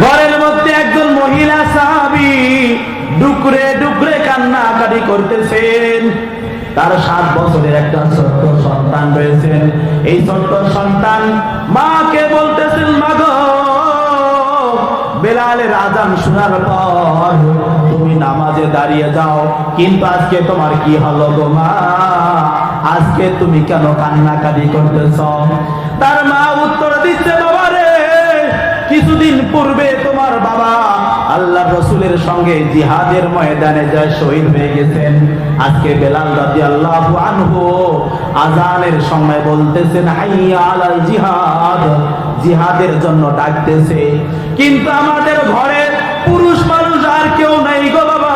ঘরের মধ্যে একজন মহিলা সাহাবী ডুকরে ডুকরে কান্নাকাটি করতেছেন। তার 7 বছরের একটা ছোট্ট সন্তান রয়েছেন। এই ছোট্ট সন্তান মাকে বলতেছেন, মা গো, বেলালের আযান শোনার পর তুমি নামাজে দাঁড়িয়ে যাও, কিন্তু আজকে তোমার কি হলো গো মা? আজকে তুমি কেন কান্নাকাটি করতেছ? তার মা উত্তর দিচ্ছে, বাবা রে, কিছুদিন পূর্বে তোমার বাবা আল্লাহর রাসূলের সঙ্গে জিহাদের ময়দানে যায় শহীদ হয়ে গেছেন। আজকে বেলাল রাদিয়াল্লাহু আনহু আযানের সময় বলতেছেন, হাইয়া আলাল জিহাদ, জিহাদের জন্য ডাকতেছে, কিন্তু আমাদের ঘরে পুরুষ মানুষ আর কেউ নাই গো বাবা।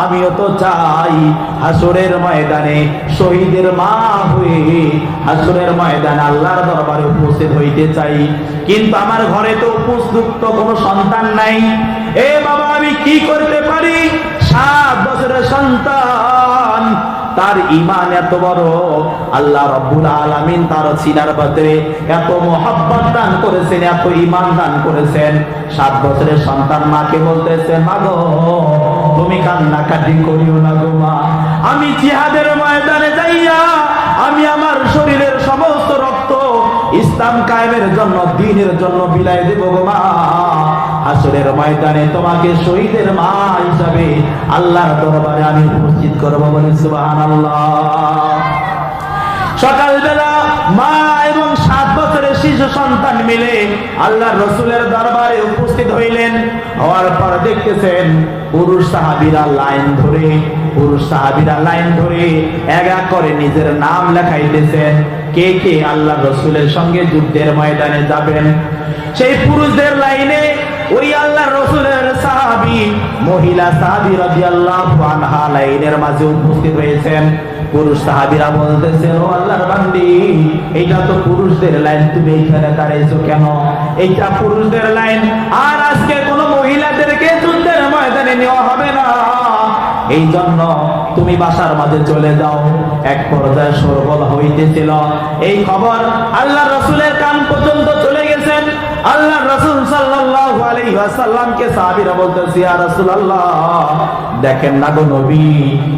আমিও তো চাই হাসরের ময়দানে শহীদের মা হয়ে হাসরের ময়দানে আল্লাহর দরবারে উপস্থিত হইতে চাই, কিন্তু আমার ঘরে তো উপযুক্ত কোনো সন্তান নাই। এ বাবা, আমি কি করতে পারি? 7 বছরের সন্তান, তার ঈমান এত বড়, আল্লাহ রাব্বুল আলামিন তার সিনার ভিতরে এত মহব্বত দান করেছেন, এত ঈমান দান করেছেন। 7 বছরের সন্তান মাকে বলতেছে, মা গো, তুমি কান্নাকাটি করিও না গো মা, আমি জিহাদের ময়দানে যাইয়া আমি আমার শরীরের সমস্ত রক্ত ইসলাম কায়েমের জন্য, দ্বীনের জন্য বিলায় দেব গো মা। হাসরের ময়দানে তোমাকে শহীদের মা হিসাবে আল্লাহর দরবারে আমি উপস্থিত করব, বলে সুবহানাল্লাহ। সকালবেলা মা এবং 7 বছরের শিশু সন্তান মিলে আল্লাহর রাসূলের দরবারে উপস্থিত হইলেন। হওয়ার পর দেখতেছেন পুরুষ সাহাবীরা লাইন ধরে এক এক করে নিজের নাম লেখাইতেছেন, কে কে আল্লাহর রাসূলের সঙ্গে যুদ্ধের ময়দানে যাবেন। সেই পুরুষদের লাইনে ওই আল্লাহর রাসূলের সাহাবী, মহিলা সাহাবী রাদিয়াল্লাহু আনহা লাইনের মাঝে উপস্থিত হয়েছেন। পুরুষ সাহাবীরা বলতেছেন, ও আল্লাহর বান্দি, এইটা তো পুরুষদের লাইন, তুমি এখানে দাঁড়াইছো কেন? এইটা পুরুষদের লাইন, আর আজকে কোনো মহিলাদেরকে যুদ্ধের ময়দানে নেওয়া হবে না, এই জন্য তুমি বাসার মাঝে চলে যাও। এক পর্যায়ে শোরগোল হইতেছিল, এই খবর আল্লাহর রাসূলের কান পর্যন্ত চলে গেছেন। আল্লাহর রাসূল সাল্লাল্লাহু আলাইহি ওয়াসাল্লামকে সাহাবীরা বলতেছে, ইয়া রাসূলুল্লাহ, দেখেন না গো নবী,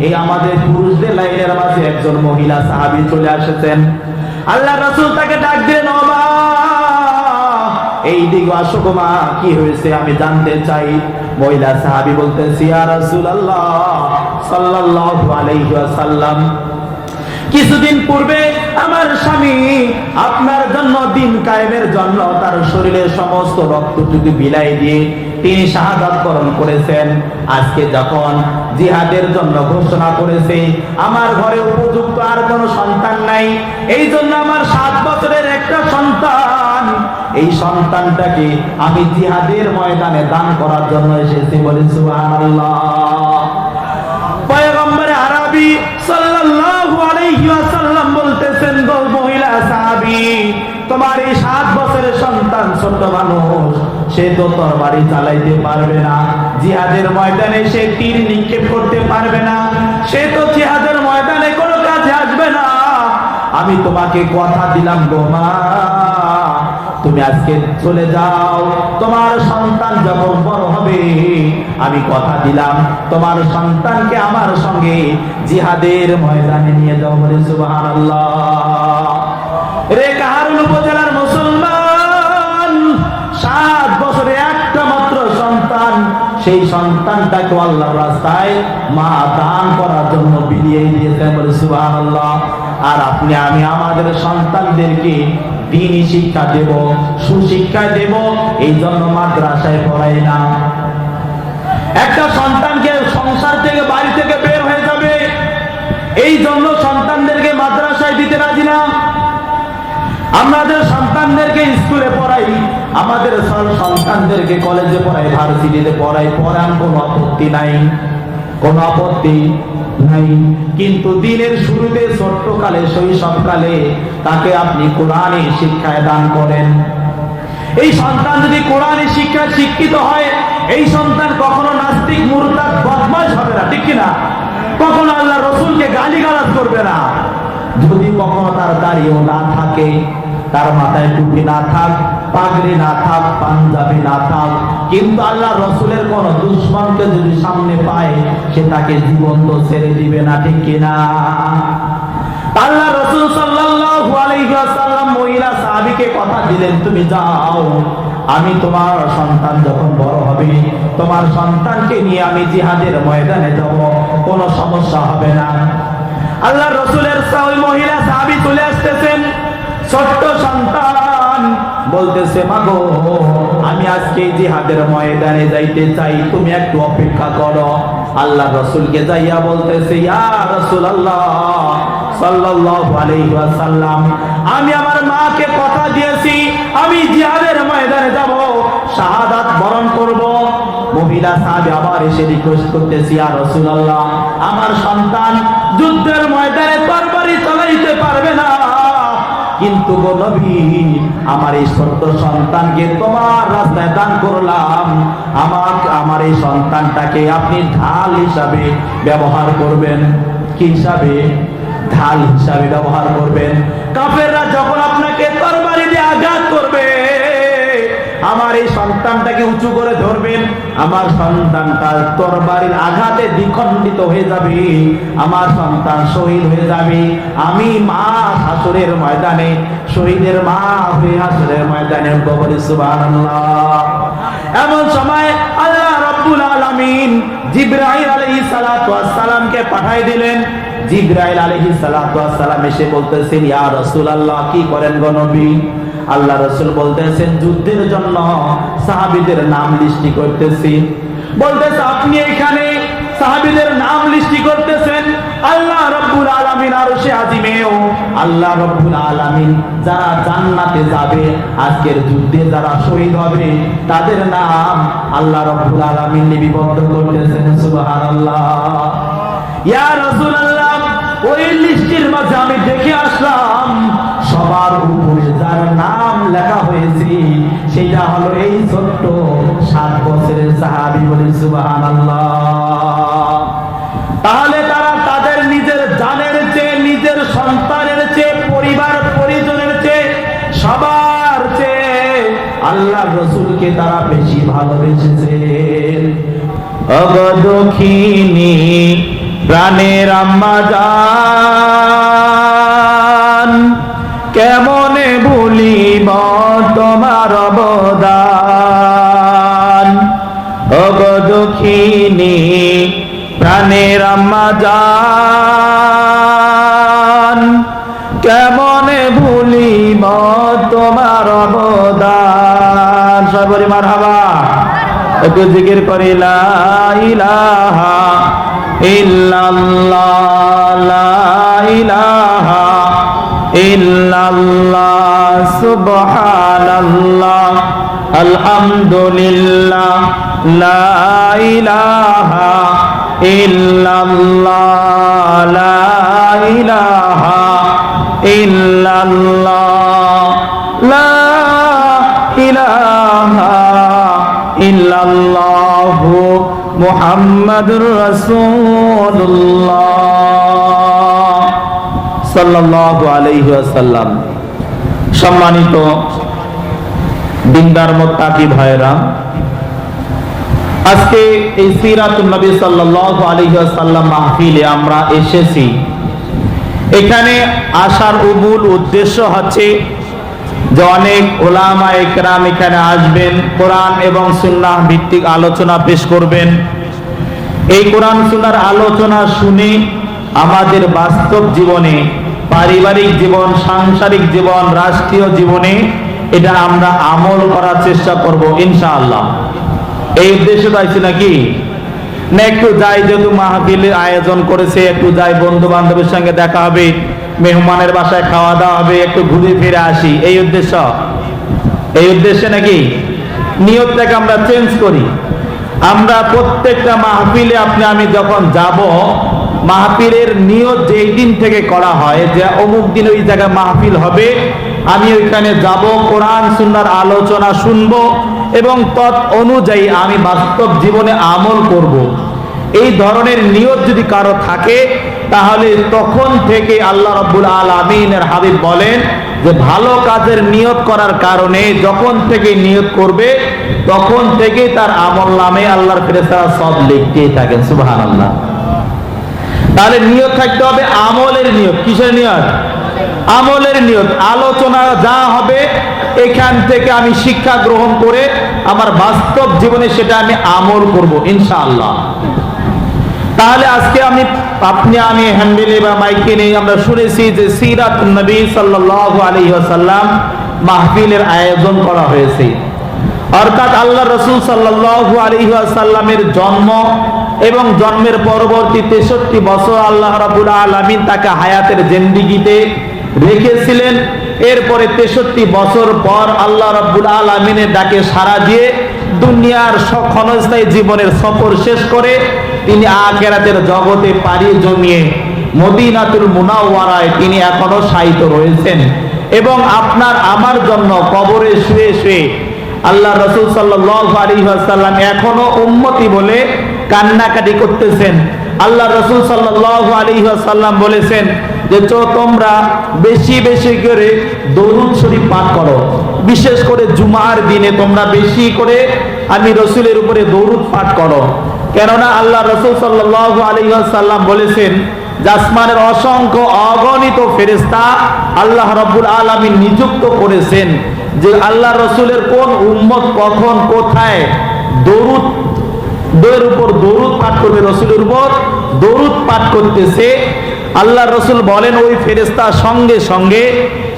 এই আমাদের পুরুষদের লাইনের মাঝে একজন মহিলা সাহাবী চলে এসেছেন। আল্লাহর রাসূল তাকে ডাক দিলেন, ও মা, এই দিকে আসো গো মা, কি হয়েছে আমি জানতে চাই। মহিলা সাহাবী বলতেছে, ইয়া রাসূলুল্লাহ সাল্লাল্লাহু আলাইহি ওয়াসাল্লাম, কিছুদিন পূর্বে আমার স্বামী আপনার জন্য, দ্বীন কায়েমের জন্য তার শরীরের সমস্ত রক্তটুকু বিলাই দিয়ে তিনি শাহাদাত বরণ করেছেন। আজকে যখন জিহাদের জন্য ঘোষণা করেছে, আমার ঘরে উপযুক্ত আর কোনো সন্তান নাই, এই জন্য আমার 7 বছরের একটা সন্তান, এই সন্তানটাকে আমি জিহাদের ময়দানে দান করার জন্য এসেছি, বলে সুবহানাল্লাহ। পয়গম্বরে আরবি সাল্লাল্লাহু আলাইহি ওয়াসাল্লাম বলতেছেন, গো মহিলা সাহাবী, তোমার এই 7 বছরের সন্তান ছোট মানুষ, সে তো তরবারি চালাইতে পারবে না, জিহাদের ময়দানে সে তীর নিক্ষেপ করতে পারবে না, সে তো জিহাদের ময়দানে কোনো কাজে আসবে না। আমি তোমাকে কথা দিলাম গো মা, তুমি আজকে চলে যাও, তোমার সন্তান যখন বড় হবে, আমি কথা দিলাম তোমার সন্তানকে আমার সঙ্গে জিহাদের ময়দানে নিয়ে যাও, বলে সুবহানাল্লাহ। রে কাহারুল উপজেলার মুসলমান, 7 বছরে একটা মাত্র সন্তান, সেই সন্তানটাকে আল্লাহর রাস্তায় মা দান করার জন্য বিলিয়ে দিয়েছেন, বলে সুবহানাল্লাহ। আর আপনি আমি আমাদের সন্তানদেরকে দ্বীনি শিক্ষা দেব, সুশিক্ষা দেব, এই জন্য মাদ্রাসায় পড়াই না। একটা সন্তানকে সংসার থেকে, বাড়ি থেকে বের হয়ে যাবে, এই জন্য সন্তানদেরকে মাদ্রাসায় দিতে রাজি না। আমাদের সন্তানদেরকে স্কুলে পড়াই, আমাদের সন্তানদেরকে কলেজে পড়াই, ভার্সিটিতে পড়াই, পড়ান, কোনো আপত্তি নাই, কোনো আপত্তি নাই। কিন্তু দিনের শুরুতে, ছোট্টকালে, শৈশবকালে তাকে আপনি কোরআনের শিক্ষায় দান করেন। এই সন্তান যদি কোরআনের শিক্ষায় শিক্ষিত হয়, এই সন্তান কখনো নাস্তিক, মুরতাদ, বদমাশ হবে না, ঠিক কিনা? কখনো আল্লাহর রাসূলকে গালিগালাজ করবে না। যদি কখনো তার দাড়িও না থাকে, তার মাথায় টুপি না থাক, পাগড়ি না থাক, পাঞ্জাবি না থাক, কিন্তু আল্লাহ রসুলের কোন দুশমনকে যদি সামনে পায় সে তাকে জীবন্ত ছেড়ে দিবে না, ঠিক কিনা? আল্লাহ রসুল সাল্লাল্লাহু আলাইহি ওয়াসাল্লাম মহিলা সাহাবীকে কথা দিলেন, তুমি যাও, আমি তোমার সন্তান যখন বড় হবে তোমার সন্তানকে নিয়ে আমি জিহাদের ময়দানে যাব, কোনো সমস্যা হবে না। আল্লাহ রসুলের ওই মহিলা সাহাবী চলে আসতেছেন, ছোট্ট সন্তান বলতেছে, মাগো আমি আজকে জিহাদের ময়দানে যাইতে চাই, তুমি একটু অপেক্ষা করো। আল্লাহ রসুলকে যাইয়া বলতেছে, ইয়া রাসূলুল্লাহ সাল্লাল্লাহু আলাইহি ওয়াসাল্লাম, আমি আমার মাকে কথা দিয়েছি আমি জিহাদের ময়দানে যাব, শাহাদাত বরণ করব। মহিলা সাহাবী আবার এসে রিকোয়েস্ট করতেছে, ইয়া রাসূলুল্লাহ আমার সন্তান যুদ্ধের ময়দানে তরবারি চালাইতে পারবে না, কিন্তু গো নবী আমার এই ছোট্ট সন্তানকে তোমার রাস্তায় দান করলাম, আমার এই সন্তানটাকে আপনি ঢাল হিসাবে ব্যবহার করবেন। কি হিসাবে? ঢাল হিসাবে ব্যবহার করবেন। কাফেররা যখন আপনাকে তরবারি দিয়ে আঘাত করবে আমার এই সন্তানটাকে উঁচু করে ধরবেন, আমার সন্তানটা তরবারির আঘাতে দ্বিখণ্ডিত হয়ে যাবে, আমার সন্তান শহীদ হয়ে যাবে, আমি মা হাসরের ময়দানে শহীদের মা হয়ে হাসরের ময়দানে বলি সুবহানাল্লাহ। এমন সময় আল্লাহ রাব্বুল আলামিন জিবরাইল আলাইহিস সালাতু ওয়াস সালামকে পাঠিয়ে দিলেন। জিবরাইল আলাইহিস সালাতু ওয়াস সালাম এসে বলতেছেন, ইয়া রাসূলুল্লাহ কি করেন গো নবী? আল্লাহ রাসূল বলতেছেন, যুদ্ধের জন্য সাহাবীদের নাম লিস্টি করতেছি। বলতেছে, আপনি এখানে সাহাবীদের নাম লিস্টি করতেছেন, আল্লাহ রাব্বুল আলামিন আরশে আজিমেও আল্লাহ রাব্বুল আলামিন যারা জান্নাতে যাবে আজকের যুদ্ধে যারা শহীদ হবে তাদের নাম আল্লাহ রাব্বুল আলামিন লিপিবদ্ধ করতেছেন। সুবহানাল্লাহ। ইয়া রাসূলুল্লাহ ওই লিস্টের মাঝে আমি দেখে আসলাম সবার উপরে যার নাম লেখা হয়েছে সেটা হলো এই ছোট্ট 7 বছরের সাহাবী, বলি সুবহানাল্লাহ। তাহলে তারা তাদের নিজের জানের চেয়ে, নিজের সন্তানের চেয়ে, পরিবার পরিজনের চেয়ে, সবার চেয়ে আল্লাহর রাসূলকে তারা বেশি ভালোবেসেছে। অগদখিনী প্রাণের আম্মা জান, কেমনে ভুলিব তোমার অবদান। অগদখিনী প্রাণের আম্মা জান, কেমনে ভুলিব তোমার অবদান। সবাই মারহাবা, একটু জিকির করি লা ইলাহা ইল্লাল্লাহ, লা ইলাহা ইল্লাল্লাহ, সুবহানাল্লাহ, আলহামদুলিল্লাহ, লা ইলাহা ইল্লাল্লাহ, লা ইলাহা ইল্লাল্লাহ, লা ইলাহা ইল্লাল্লাহ, মুহাম্মাদুর রাসূলুল্লাহ সাল্লাল্লাহু আলাইহি ওয়াসাল্লাম। সম্মানিত দিনদার মুত্তাকি ভাইরা, আজকে এই সিরাতুন নবী সাল্লাল্লাহু আলাইহি ওয়াসাল্লাম মাহফিলে আমরা এসেছি। এখানে আসার মূল উদ্দেশ্য হচ্ছে যে অনেক উলামায়ে কেরাম এখানে আসবেন, কোরআন এবং সুন্নাহ ভিত্তিক আলোচনা পেশ করবেন। এই কোরআন সুন্নাহর আলোচনা শুনে আমাদের বাস্তব জীবনে, পারিবারিক জীবন, সাংসারিক জীবন, রাষ্ট্রীয় জীবনে এটা আমরা আমল করার চেষ্টা করব ইনশাআল্লাহ। এই উদ্দেশ্যে পাইছি নাকি না? একটু যাই, যেহেতু মাহফিলের আয়োজন করেছে, একটু যাই, বন্ধু বান্ধবের সঙ্গে দেখা হবে, মেহমানের বাসায় খাওয়া দাওয়া হবে, একটু ঘুরে ফিরে আসি, এই উদ্দেশ্য। এই উদ্দেশ্যে নাকি নিয়তটাকে আমরা চেঞ্জ করি। আমরা প্রত্যেকটা মাহফিলে আপনি আমি যখন যাব, মাহফিলের নিয়ত যেই দিন থেকে করা হয় যে অমুক দিন ওই জায়গায় মাহফিল হবে, আমি ওইখানে যাব, কোরআন সুন্নাহর আলোচনা শুনবো এবং তৎ অনুযায়ী আমি বাস্তব জীবনে আমল করব। এই ধরনের নিয়ত যদি কারো থাকে তাহলে তখন থেকে আল্লাহ রাব্বুল আলামিনের হাবিব বলেন যে ভালো কাজের নিয়ত করার কারণে যখন থেকে নিয়ত করবে তখন থেকে তার আমল নামে আল্লাহর ফেরেশতারা সব লিখতেই থাকেন। সুবহানাল্লাহ। তাহলে নিয়ত থাকতে হবে আমলের নিয়ত। কিসের নিয়ত? আমলের নিয়ত। আলোচনা যা হবে এখান থেকে আমি শিক্ষা গ্রহণ করে আমার বাস্তব জীবনে সেটা আমি আমল করব ইনশাআল্লাহ। তাহলে আজকে আমি হ্যান্ডেলে বা মাইকে নিয়ে আমরা শুনেছি যে সিরাতুন নবী সাল্লাল্লাহু আলাইহি ওয়াসাল্লাম মাহফিলের আয়োজন করা হয়েছে। অর্থাৎ আল্লাহ রাসূল সাল্লাল্লাহু আলাইহি ওয়াসাল্লামের জন্ম এবং জন্মের পরবর্তী 63 বছর আল্লাহ রাব্বুল আলামিন তাকে হায়াতের জিন্দেগিতে রেখেছিলেন। এরপরে 63 বছর পর আল্লাহ রাব্বুল আলামিনের ডাকে সাড়া দিয়ে দুনিয়ার ক্ষণস্থায়ী জীবনের সফর শেষ করে তিনি আখিরাতের জগতে পাড়ি জমিয়ে মদিনাতুল মুনাওয়ারায় তিনি এখনো শায়িত রয়েছেন এবং আপনার আমার জন্য কবরে শুয়ে শুয়ে আল্লাহ রাসূল সাল্লাল্লাহু আলাইহি ওয়াসাল্লাম এখনো উম্মতি বলে কান্নাকাটি করতেছেন। আল্লাহ রাসূল সাল্লাল্লাহু আলাইহি ওয়াসাল্লাম বলেছেন যে তোমরা বেশি বেশি করে দরুদ শরীফ পাঠ করো, বিশেষ করে জুমার দিনে তোমরা বেশি করে আমি রাসূলের উপরে দরুদ পাঠ করো। কেননা আল্লাহ রাসূল সাল্লাল্লাহু আলাইহি ওয়াসাল্লাম বলেছেন যে আসমানের অসংখ্য অগণিত ফেরেশতা আল্লাহ রাব্বুল আলামিন নিযুক্ত করেছেন যে আল্লাহ রাসূলের কোন উম্মত কখন কোথায় দরুদের উপর দরুদ পাঠ করবে, রাসূলের উপর দরুদ পাঠ করতেছে। আল্লাহ রাসূল বলেন ওই ফেরেশতা সঙ্গে সঙ্গে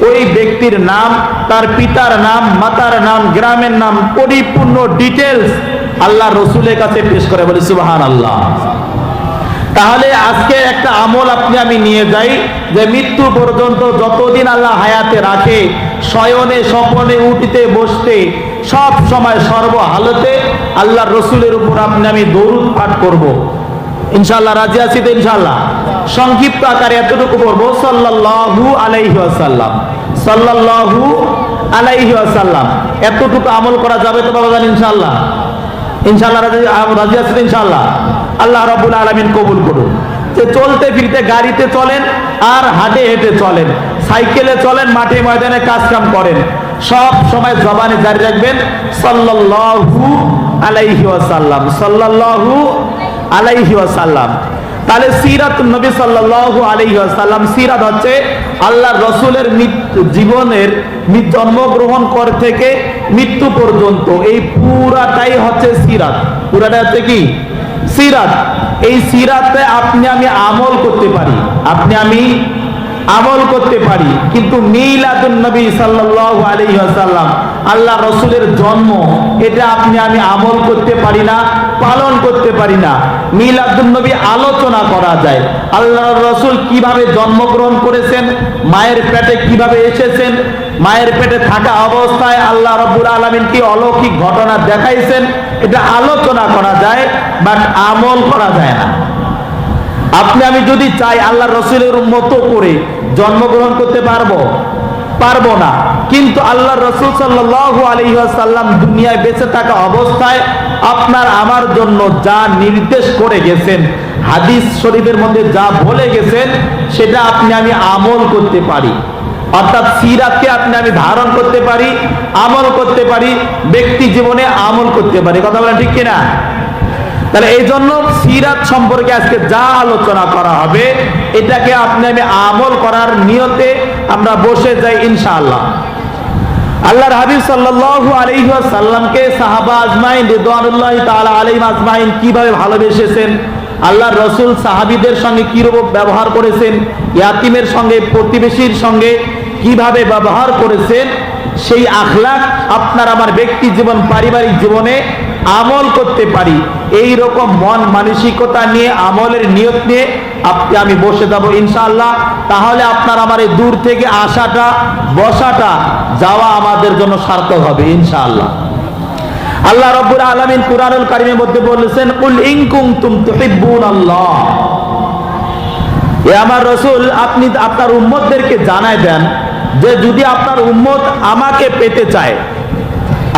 ওই ব্যক্তির নাম, তার পিতার নাম, মাতার নাম, গ্রামের নাম, পরিপূর্ণ ডিটেইলস আল্লাহ রাসূলের কাছে পেশ করে। বলি সুবহানাল্লাহ। তাহলে আজকে একটা আমল আপনি আমি নিয়ে যাই যে মৃত্যু পর্যন্ত যতদিন আল্লাহ হায়াতে রাখে শয়নে স্বপনে উঠিতে বসতে সব সময় সর্ব হালতে আল্লাহ রাসূলের উপর আপনি আমি দরুদ পাঠ করব ইনশাআল্লাহ। রাজি আছি তো ইনশাআল্লাহ? সংক্ষিপ্ত আকারে এতটুকু বলবো, সাল্লাল্লাহু আলাইহি ওয়াসাল্লাম, সাল্লাল্লাহু আলাইহি ওয়াসাল্লাম। এতটুকু আমল করা যাবে তো বাবা জান ইনশাআল্লাহ? ইনশাআল্লাহ রাজি আছি তো ইনশাআল্লাহ? আল্লাহ রাব্বুল আলামিন কবুল করুন। যে চলতে ফিরতে গাড়িতে চলেন আর হাঁটে হেঁটে চলেন, সাইকেলে চলেন, মাঠে ময়দানে কাজ কাম করেন, সব সময় জবানে জারি রাখবেন সাল্লাল্লাহু আলাইহি ওয়াসাল্লাম, সাল্লাল্লাহু আলাইহি ওয়াসাল্লাম। তাহলে সিরাতুন নবী সাল্লাল্লাহু আলাইহি ওয়াসাল্লাম, সিরাত হচ্ছে আল্লাহর রাসূলের জীবনের জন্মগ্রহণ কর থেকে মৃত্যু পর্যন্ত এই পুরাটাই হচ্ছে সিরাত। পুরাটা হচ্ছে কি? সিরাত। এই সিরাতে আপনি আমি আমল করতে পারি, আপনি আমি আমল করতে পারি, কিন্তু মিলাদুন নবী সাল্লাল্লাহু আলাইহি ওয়াসাল্লাম, আল্লাহ রাসূলের জন্ম, এটা আপনি আমি আমল করতে পারি না, পালন করতে পারি না। মিলাদুন নবী আলোচনা করা যায়, আল্লাহর রাসূল কিভাবে জন্মগ্রহণ করেছেন, মায়ের পেটে কিভাবে এসেছেন, মায়ের পেটে থাকা অবস্থায় আল্লাহ রাব্বুল আলামিন কি অলৌকিক ঘটনা দেখাইছেন, এটা আলোচনা করা যায়, বাট আমল করা যায় না। আপনি আমি যদি চাই আল্লাহ রাসূলের মতো করে জন্মগ্রহণ করতে পারবো না। কিন্তু আল্লাহ রাসূল সাল্লাল্লাহু আলাইহি ওয়াসাল্লাম দুনিয়ায় বেঁচে থাকা অবস্থায় আপনার আমার জন্য যা নির্দেশ করে গেছেন, হাদিস শরীফের মধ্যে যা বলে গেছেন, সেটা আপনি আমি আমল করতে পারি। অর্থাৎ সিরাতকে আপনি আমি ধারণ করতে পারি, আমল করতে পারি, ব্যক্তি জীবনে আমল করতে পারি। কথা বলেন ঠিক কিনা? তাহলে এই জন্য সিরাত সম্পর্কে আজকে যা আলোচনা করা হবে এটাকে আপনি আমি আমল করার নিয়তে আমরা বসে যাই ইনশাআল্লাহ। আল্লাহর হাবিব সাল্লাল্লাহু আলাইহি ওয়াসাল্লামকে সাহাবা আজমাইন রিদওয়ানুল্লাহি তাআলা আলাইহিম আজমাইন কিভাবে ভালোবেসেছেন, আল্লাহর রাসূল সাহাবীদের সঙ্গে কিরূপ ব্যবহার করেছেন, ইয়াতীমের সঙ্গে, প্রতিবেশীর সঙ্গে কিভাবে ব্যবহার করেছেন, সেই আখলাক আপনার আমার ব্যক্তি জীবন, পারিবারিক জীবনে আমল করতে পারি। এই রকম মন মানসিকতা নিয়ে, আমলের নিয়ত নিয়ে আপনি আমি বসে যাব ইনশাআল্লাহ। তাহলে আপনার আমার এই দূর থেকে আসাটা, বসাটা, যাওয়া আমাদের জন্য সার্থক হবে ইনশাআল্লাহ। আল্লাহ রাব্বুল আলামিন কুরআনুল কারীমের মধ্যে বলেছেন, কুল ইন কুনতুম তুহিব্বুনাল্লাহ, এ আমার রাসূল আপনি আপনার উম্মতদেরকে জানায় দেন যে যদি আপনার উম্মত আমাকে পেতে চায়,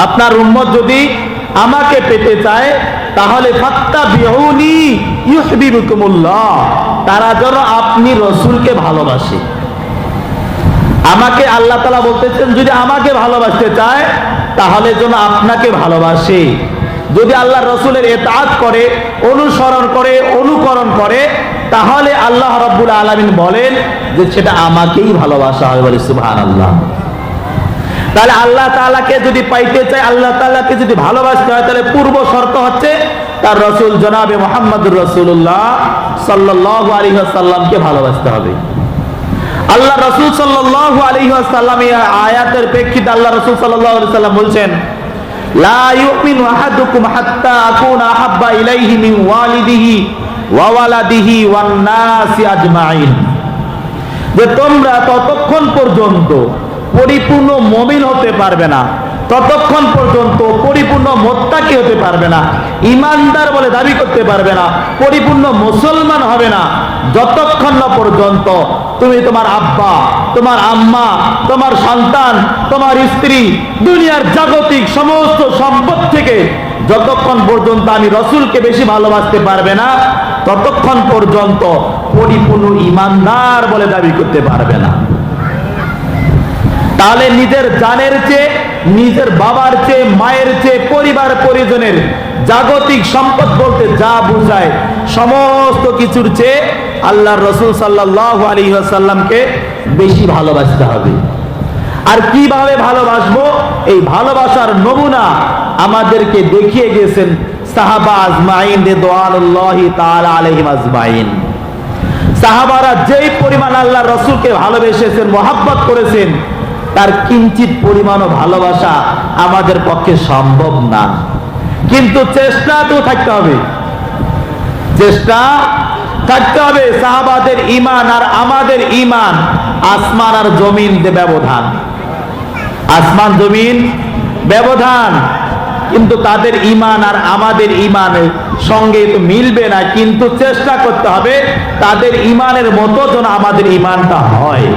আপনার উম্মত যদি আমাকে পেতে চায়, তাহলে ফাত্তাবিউনি ইউহিব্বুকুমুল্লাহ, তারা যেন আপনি রাসূলকে ভালোবাসে। আমাকে আল্লাহ তাআলা বলতেছেন যদি আমাকে ভালোবাসতে চায় তাহলে যেন আপনাকে ভালোবাসে। যদি আল্লাহ রসুলের ইতাআত করে, অনুসরণ করে, অনুকরণ করে, তাহলে আল্লাহ রাব্বুল আলামিন বলেন যে সেটা আমাকেই ভালোবাসা হবে। বলে সুবহানাল্লাহ। তাহলে আল্লাহ তাআলাকে যদি পাইতে চায়, আল্লাহ তাআলাকে যদি ভালোবাসতে হয়, তাহলে পূর্ব শর্ত হচ্ছে তার রসুল জনাবে মুহাম্মদুর রাসূলুল্লাহ সাল্লাল্লাহু আলাইহি ওয়াসাল্লামকে ভালোবাসতে হবে। আল্লাহ রসুল সাল্লাল্লাহু আলাইহি ওয়াসাল্লাম এই আয়াতের প্রেক্ষিতে আল্লাহ রসুল সাল্লাল্লাহু আলাইহি ওয়াসাল্লাম বলছেন, লা ইউমিনু আহাদুকুম হাত্তা আকুনা আহাব্বা ইলাইহি মিন ওয়ালিদিহি ওয়া ওয়ালাদিহি ওয়ান নাসি আজমাইন। যে তোমরা ততক্ষণ পর্যন্ত পরিপূর্ণ মুমিন হতে পারবে না, ততক্ষণ পর্যন্ত পরিপূর্ণ মুত্তাকি হতে পারবে না, ঈমানদার বলে দাবি করতে পারবে না, পরিপূর্ণ মুসলমান হবে না, যতক্ষণ না পর্যন্ত তুমি তোমার আব্বা, তোমার আম্মা, তোমার সন্তান, তোমার স্ত্রী, দুনিয়ার জাগতিক সমস্ত সম্পদ থেকে যতক্ষণ পর্যন্ত আমি রসুলকে বেশি ভালোবাসতে পারবে না, ততক্ষণ পর্যন্ত পরিপূর্ণ ঈমানদার বলে দাবি করতে পারবে না। তাহলে নিজের জানের চেয়ে, নিজের বাবার চেয়ে, মায়ের চেয়ে, পরিবার পরিজনের জাগতিক সম্পদ বলতে যা বোঝায় সমস্ত কিছুর চেয়ে আল্লাহর রাসূল সাল্লাল্লাহু আলাইহি ওয়াসাল্লামকে বেশি ভালোবাসতে হবে। আর কিভাবে ভালোবাসবো, এই ভালোবাসার নমুনা আমাদেরকে দেখিয়ে গেছেন সাহাবা আজমাইন রিদওয়ানুল্লাহি তাআলা আলাইহিম আজমাইন। সাহাবারা যেই পরিমাণ আল্লাহর রাসূলকে ভালোবেসেছেন, মহব্বত করেছেন, তার কিঞ্চিত পরিমাণও ভালোবাসা আমাদের পক্ষে সম্ভব না। কিন্তু চেষ্টা তো থাকতে হবে, চেষ্টা থাকতে হবে। সাহাবাদের ঈমান আর আমাদের ঈমান আসমান আর জমিন যে ব্যবধান, আসমান জমিন ব্যবধান, কিন্তু তাদের ঈমান আর আমাদের ঈমানের সঙ্গে তো মিলবে না। কিন্তু চেষ্টা করতে হবে তাদের ঈমানের মতো যেন আমাদের ঈমানটা হয়।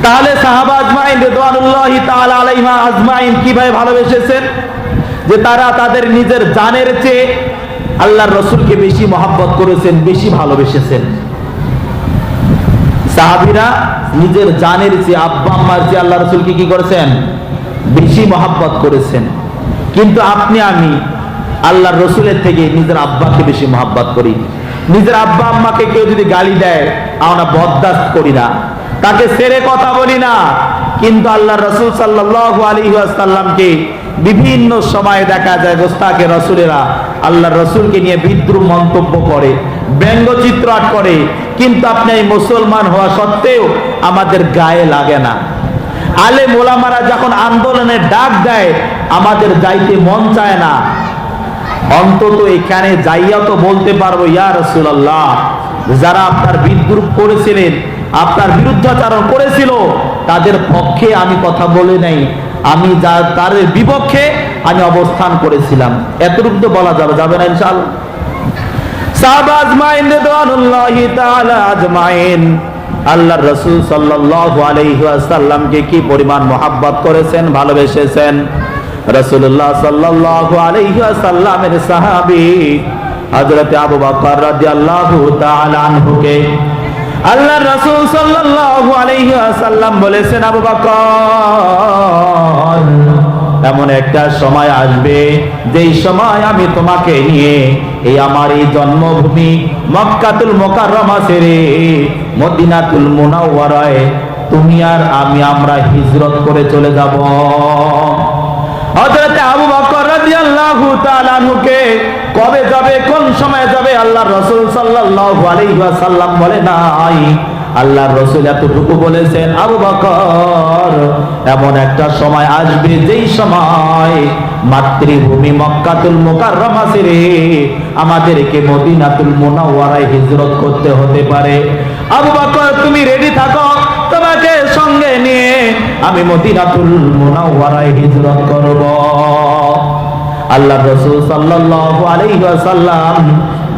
তাহলে সাহাবা আজমাইন রিদওয়ানুল্লাহি তাআলা আলাইহিম আজমাইন কিভাবে ভালোবেসেছেন, যে তারা তাদের নিজের জানের চেয়ে আল্লাহর রাসূলকে বেশি মহব্বত করেছেন, বেশি ভালোবেসেছেন। সাহাবীরা নিজের জানের চেয়ে, আব্বা আম্মার চেয়ে আল্লাহর রাসূলকে কি করেছেন, বেশি মহব্বত করেছেন। কিন্তু আপনি আমি আল্লাহর রাসূলের থেকে নিজের আব্বাকে বেশি মহব্বত করি। নিজের আব্বা আম্মাকে কেউ যদি গালি দেয় আমরা বরদাস্ত করি না, তাকে ছেড়ে কথা বলি না। কিন্তু আল্লাহর রাসূল সাল্লাল্লাহু আলাইহি ওয়াসাল্লামকে বিভিন্ন সময়ে দেখা যায় গোস্তাকে রাসূলেরা আল্লাহর রাসূলকে নিয়ে বিদ্রূপ মন্তব্য করে, ব্যঙ্গচিত্র আট করে। কিন্তু আপনি এই মুসলমান হওয়া সত্ত্বেও আমাদের গায়ে লাগে না। আলেম ওলামারা যখন আন্দোলনের ডাক দেয় আমাদের যাইতে মন চায় না। অন্তত এখানে যাইয়া তো বলতে পারবো, ইয়া রাসূলুল্লাহ, যারা আপনার বিদ্রূপ করেছিলেন, আপনার বিরুদ্ধাচরণ করেছিল, তাদের পক্ষে আমি কথা বলে নাই, আমি তাদের বিপক্ষে আমি অবস্থান করেছিলাম। এতটুকু তো বলা যাবে, যাবে না ইনশাআল্লাহ। সাহাবা আজমাইন রিদওয়ানুল্লাহি তাআলা আজমাইন আল্লাহর রাসূল সাল্লাল্লাহু আলাইহি ওয়াসাল্লামকে কি পরিমাণ মহব্বত করেছেন, ভালোবেসেছেন। রাসূলুল্লাহ সাল্লাল্লাহু আলাইহি ওয়াসাল্লামের সাহাবী হযরত আবু বকর রাদিয়াল্লাহু তাআলা আনহুকে আল্লাহর রাসূল সাল্লাল্লাহু আলাইহি ওয়াসাল্লাম বলেছেন, আবু বকর, এমন একটা সময় আসবে যেই সময় আমি তোমাকে নিয়ে এই আমার এই জন্মভূমি মক্কাতুল মুকাররমা ছেড়ে মদিনাতুল মুনাওয়ারায় তুমি আর আমি আমরা হিজরত করে চলে যাব। হযরত আবু বকর রাদিয়াল্লাহু তাআলা আনহুকে কবে যাবে, কোন সময় যাবে আল্লাহর রাসূল সাল্লাল্লাহু আলাইহি ওয়াসাল্লাম বলে নাই। আল্লাহর রাসূল এতটুকু বলেছেন, আবু বকর, এমন একটা সময় আসবে যেই সময় মাতৃভূমি মক্কাতুল মুকাররমা ছেড়ে আমাদেরকে মদিনাতুল মুনাওয়ারায় হিজরত করতে হতে পারে। আবু বকর, তুমি রেডি থাকো, তোমাকে সঙ্গে নিয়ে আমি মদিনাতুল মুনাওয়ারায় হিজরত করব। আল্লাহর রাসূল সাল্লাল্লাহু আলাইহি ওয়াসাল্লাম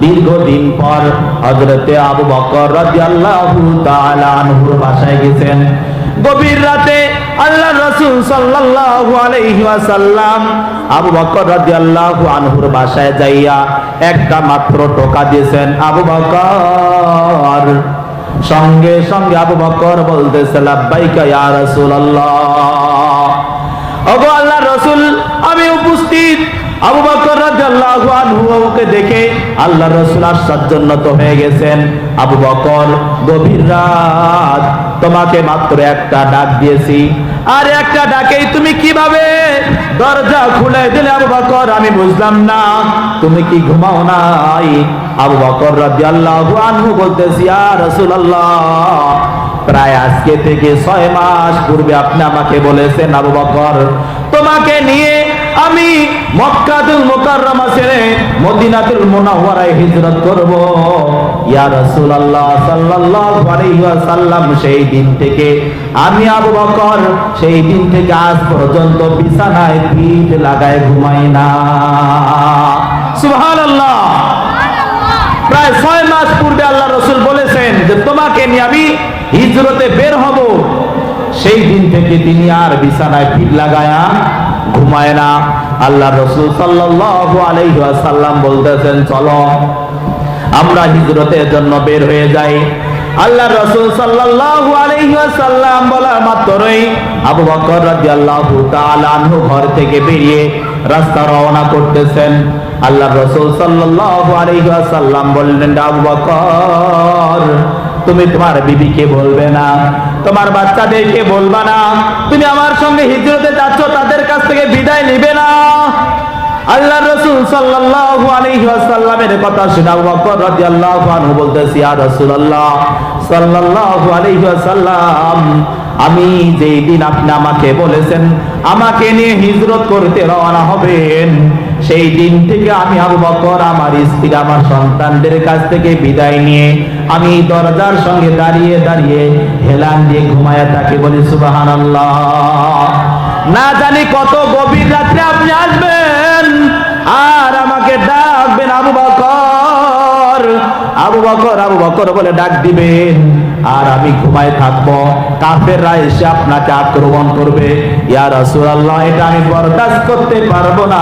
দীর্ঘদিন পর হযরতে আবু বকর রাদিয়াল্লাহু তাআলা আনহুর বাসায় গেছেন। গভীর রাতে আল্লাহর রাসূল সাল্লাল্লাহু আলাইহি ওয়াসাল্লাম আবু বকর রাদিয়াল্লাহু আনহুর বাসায় যাইয়া একটা মাত্র টোকা দিয়েছেন, আবু বকর, সঙ্গে সঙ্গে আবু বকর বলতেছে লাব্বাইকা ইয়া রাসূলুল্লাহ। ওগো আল্লাহর রাসূল, আমি উপস্থিত। আবু বকর রাদিয়াল্লাহু আনহু ওকে দেখে আল্লাহর রাসূল আশ্চর্যান্বিত হয়ে গেছেন। আবু বকর, গভীর রাত, তোমাকে মাত্র একটা ডাক দিয়েছি, আর একটা ডাকেই তুমি কিভাবে দরজা খুলে দিলে? আবু বকর, আমি বুঝলাম না, তুমি কি ঘুমাও নাই? আবু বকর রাদিয়াল্লাহু আনহু বলতেছি, ইয়া রাসূলুল্লাহ, প্রায় আজকে থেকে 6 মাস পূর্বে আপনি আমাকে বলেছেন আবু বকর, তোমাকে নিয়ে আমি মক্কাতুল মুকাররমা ছেড়ে মদিনাতুল মুনাওয়ারায় হিজরত করব। ইয়া রাসূলুল্লাহ সাল্লাল্লাহু আলাইহি ওয়াসাল্লাম, সেই দিন থেকে আমি আবু বকর সেই দিন থেকে আজ পর্যন্ত বিছানায় পিঠ লাগায় ঘুমাই না। সুবহানাল্লাহ। প্রায় 6 মাস পূর্বে আল্লাহ রাসূল বলেছেন যে তোমাকে নিয়ে আমি হিজরতে বের হব। সেই দিন থেকে তিনি আর বিছানায় পিঠ লাগায়া ঘুমায় না। আল্লাহ রাসূল সাল্লাল্লাহু আলাইহি ওয়াসাল্লাম বলতেছেন, চলো আমরা হিজরতের জন্য বের হয়ে যাই। আল্লাহ রাসূল সাল্লাল্লাহু আলাইহি ওয়াসাল্লাম বলা মাত্রই আবু বকর রাদিয়াল্লাহু তাআলা আনহু ঘর থেকে বেরিয়ে রাস্তা রওনা করতেছেন। আল্লাহ রাসূল সাল্লাল্লাহু আলাইহি ওয়াসাল্লাম বললেন, আবু বকর, তুমি তোমার বিবিকে বলবে না, তোমার বাচ্চাদেরকে বলবা না, তুমি আমার সঙ্গে হিজরতে যাচ্ছ, তাদের কাছ থেকে বিদায় নিবে না। আল্লাহ রাসূল সাল্লাল্লাহু আলাইহি ওয়াসাল্লামের কথা শুনে আবু বকর রাদিয়াল্লাহু আনহু বলতেছি, ইয়া রাসূলুল্লাহ সাল্লাল্লাহু আলাইহি ওয়াসাল্লাম, আমি যেই দিন আপনি আমাকে বলেছেন আমাকে নিয়ে হিজরত করতে রওনা হবেন, সেই দিন থেকে আমি আবু বকর আমার স্ত্রী আমার সন্তানদের কাছ থেকে বিদায় নিয়ে আমি দরজার সঙ্গে দাঁড়িয়ে দাঁড়িয়ে হেলান দিয়ে ঘুমায়া থাকি। বলি সুবহানাল্লাহ। না জানি কত গভীর রাত্রে আপনি আসবেন আর আমাকে ডাকবেন, আবু বকর, আবু বকর, আবু বকর বলে ডাক দিবেন, আর আমি ঘুমায় থাকবো। কাফেররা এসে আপনাকে আক্রমণ করবে। ইয়া রাসূলুল্লাহ, এটা আমি বরদাস্ত করতে পারবো না।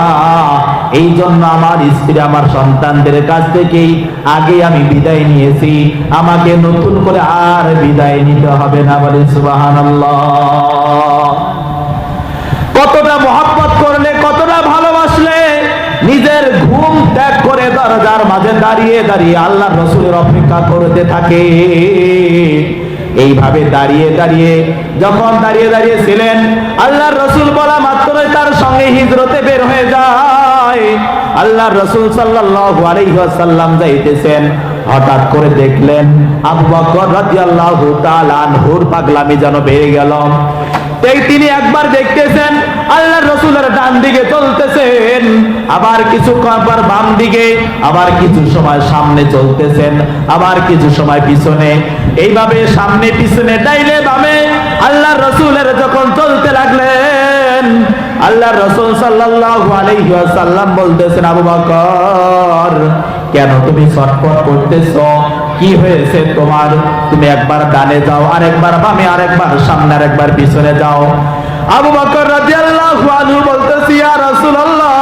এই জন্য আমার স্ত্রী আমার সন্তানদের কাছ থেকেই আগে আমি বিদায় নিয়েছি, আমাকে নতুন করে আর বিদায় নিতে হবে না। বলে সুবহানাল্লাহ। কতটা মহব্বত করলে, কতটা ভালোবাসলে নিজের ঘুম ত্যাগ করে দরজার মাঝে দাঁড়িয়ে দাঁড়িয়ে আল্লাহর রাসূলের অপেক্ষা করতে থাকে। এইভাবে দাঁড়িয়ে দাঁড়িয়ে যখন দাঁড়িয়ে দাঁড়িয়ে ছিলেন, আল্লাহর রাসূল বলা মাত্রই তার সঙ্গে হিজরতে বের হয়ে যায়। আল্লাহর রাসূল সাল্লাল্লাহু আলাইহি ওয়াসাল্লাম যাইতেছেন, হঠাৎ করে দেখলেন আবু বকর রাদিয়াল্লাহু তাআলা আনহুর পাগলামি যেন বেড়ে গেল। তাই তিনি একবার দেখতেছেন আল্লাহর রাসূলের ডান দিকে চলতেছেন, আবার কিছু পর বাম দিকে, আবার কিছু সময় সামনে চলতেছেন, আবার কিছু সময় পিছনে। এইভাবে সামনে পিছনে ডাইনে বামে আল্লাহর রাসূলের যখন চলতে লাগলেন, আল্লাহর রাসূল সাল্লাল্লাহু আলাইহি ওয়াসাল্লাম বলতেছেন, আবু বকর, কেন তুমি ছটফট করতেছো? কি হয়েছে তোমার? তুমি একবার ডানে যাও, আরেকবার বামে, আরেকবার সামনে, আরেকবার পিছনে যাও। আবু বকর রাদিয়াল্লাহু আনহু বলতেছি, ইয়া রাসূলুল্লাহ,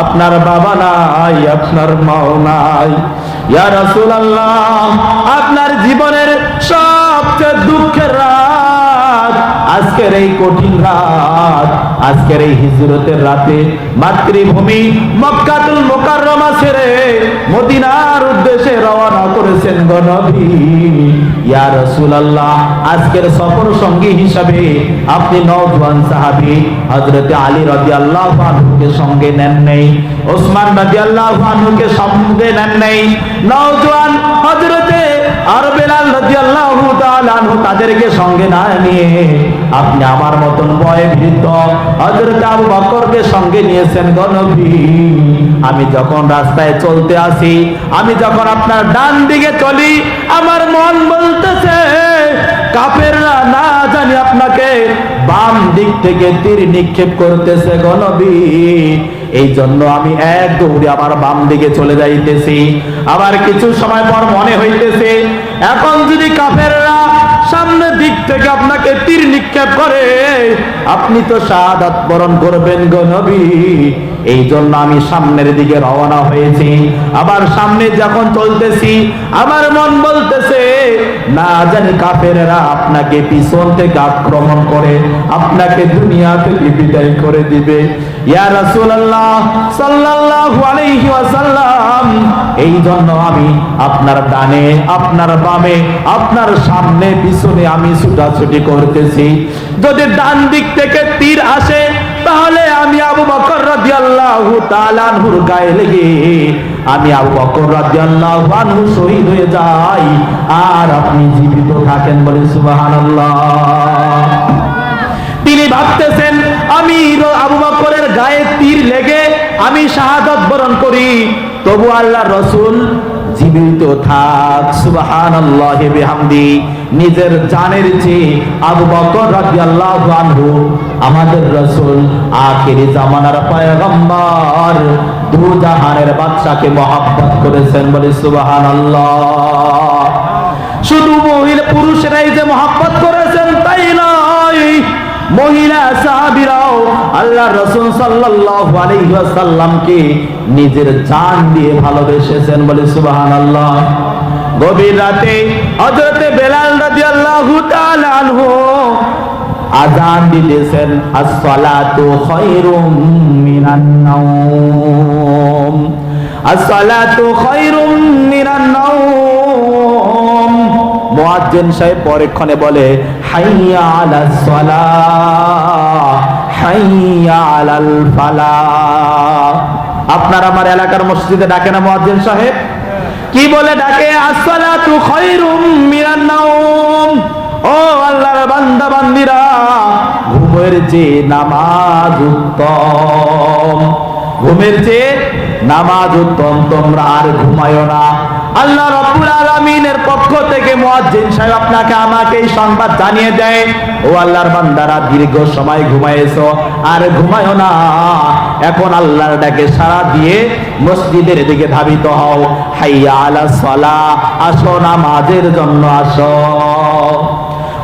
আপনার বাবা নাই, আপনার মাও নাই। ইয়া রাসূলুল্লাহ, আপনার জীবনের সবচেয়ে দুঃখের রাত আজকের এই কঠিন রাত, আজকের এই হিজরতের রাতে মাতৃভূমি মক্কাতুল মুকাররমা ছেড়ে মদিনার উদ্দেশ্যে রওনা করেছেন গো নবী। ইয়া রাসূলুল্লাহ, আজকের সফর সঙ্গী হিসাবে আপনি নওজোয়ান সাহাবী হযরত আলী রাদিয়াল্লাহু আনহুকে সঙ্গে নেন নাই, ওসমান রাদিয়াল্লাহু আনহুকে সঙ্গে নেন নাই, নওজোয়ান হযরত আর বেলাল রাদিয়াল্লাহু তাআলা আনহু তাদেরকে সঙ্গে না নিয়ে আপনি আমার মতন বয়ে বৃদ্ধ হযরত আবু বকরকে সঙ্গে নিয়েছেন গো নবী। আমি যখন রাস্তায় চলতে আসি, আমি যখন আপনার ডান দিকে চলি, আমার মন বলতেছে কাফেররা না জানি আপনাকে বাম দিক থেকে তীর নিক্ষেপ করতেছে গো নবী। এই জন্য আমি এক দৌড়ে আমার বাম দিকে চলে যাইতেছি। আবার কিছু সময় পর মনে হইতেছে এখন যদি কাফেররা সামনের দিক থেকে আপনাকে তীর নিক্ষেপ করে, আপনি তো শাহাদাত বরণ করবেন গো নবী। এই জন্য আমি সামনের দিকে রওনা হয়েছি। আবার সামনে যখন চলতেছি আমার মন বলতেছে না জানি কাফেররা আপনাকে পিছন থেকে আক্রমণ করে আপনাকে দুনিয়া থেকে বিদায় করে দিবে। ইয়া রাসূলুল্লাহ সাল্লাল্লাহু আলাইহি ওয়াসাল্লাম, এই জন্য আমি আপনার ডানে আপনার বামে আপনার সামনে পিছনে আমি ছুটাছুটি করতেছি। যদি ডান দিক থেকে তীর আসে তাহলে আমি আবু বকর রাদিয়াল্লাহু তাআলা আনহুর গায়ে লেগে আমি আবু বকর রাদিয়াল্লাহু আনহু শহীদ হয়ে যাই, আর আপনি জীবিত থাকেন। বলে সুবহানাল্লাহ। তিনি ভাবতেছেন আমি আবু বকরের গায়ে তীর লেগে আমি শাহাদাত বরণ করি, তবু আল্লাহর রাসূল জীবিত থাক। সুবহানাল্লাহি বিহামদি। নিজের জানের চেয়ে আবু বকর রাদিয়াল্লাহু আনহু আমাদের রাসূল আখিরি জামানার পয়গম্বর দু জাহানের বাদশাকে মহব্বত করেছেন। বলে সুবহানাল্লাহ। শুধু মহিলা পুরুষরাই যে মহব্বত করেছেন তাই নয়, মহিলা সাহাবীরাও আল্লাহর রাসূল সাল্লাল্লাহু আলাইহি ওয়াসাল্লামকে নিজের জান দিয়ে ভালোবেসেছেন। বলে সুবহানাল্লাহ। গভীর রাতে হযরত বেলাল রাদিয়াল্লাহু তাআলা আনহু আযান দিতেছেন, as-salatu khairum minan naum, as-salatu khairum minan naum। মুয়াজ্জিন সাহেব পরক্ষণে বলে হাইয়া আলাস সালাহ, হাইয়া আলাল ফালাহ। আপনার আমার এলাকার মসজিদে ডাকে না মুয়াজ্জিন সাহেব? কি বলে ডাকে? as-salatu khairum minan naum। ও আল্লাহর বান্দা বান্দিরা, ঘুমের চেয়ে নামাজ উত্তম, ঘুমের চেয়ে নামাজ উত্তম, তোমরা আর ঘুমায়ো না। আল্লাহ রাব্বুল আলামিনের পক্ষ থেকে মুয়াজ্জিন সাহেব আপনাকে আমাকে এই সংবাদ জানিয়ে দেয়, ও আল্লাহর বান্দারা দীর্ঘ সময় ঘুমায়েছো, আর ঘুমায়ো না। এখন আল্লাহর ডাকে সাড়া দিয়ে মসজিদের দিকে ধাবিত হও। হাইয়া আলাস সালাহ, আসো নামাজের জন্য আসো।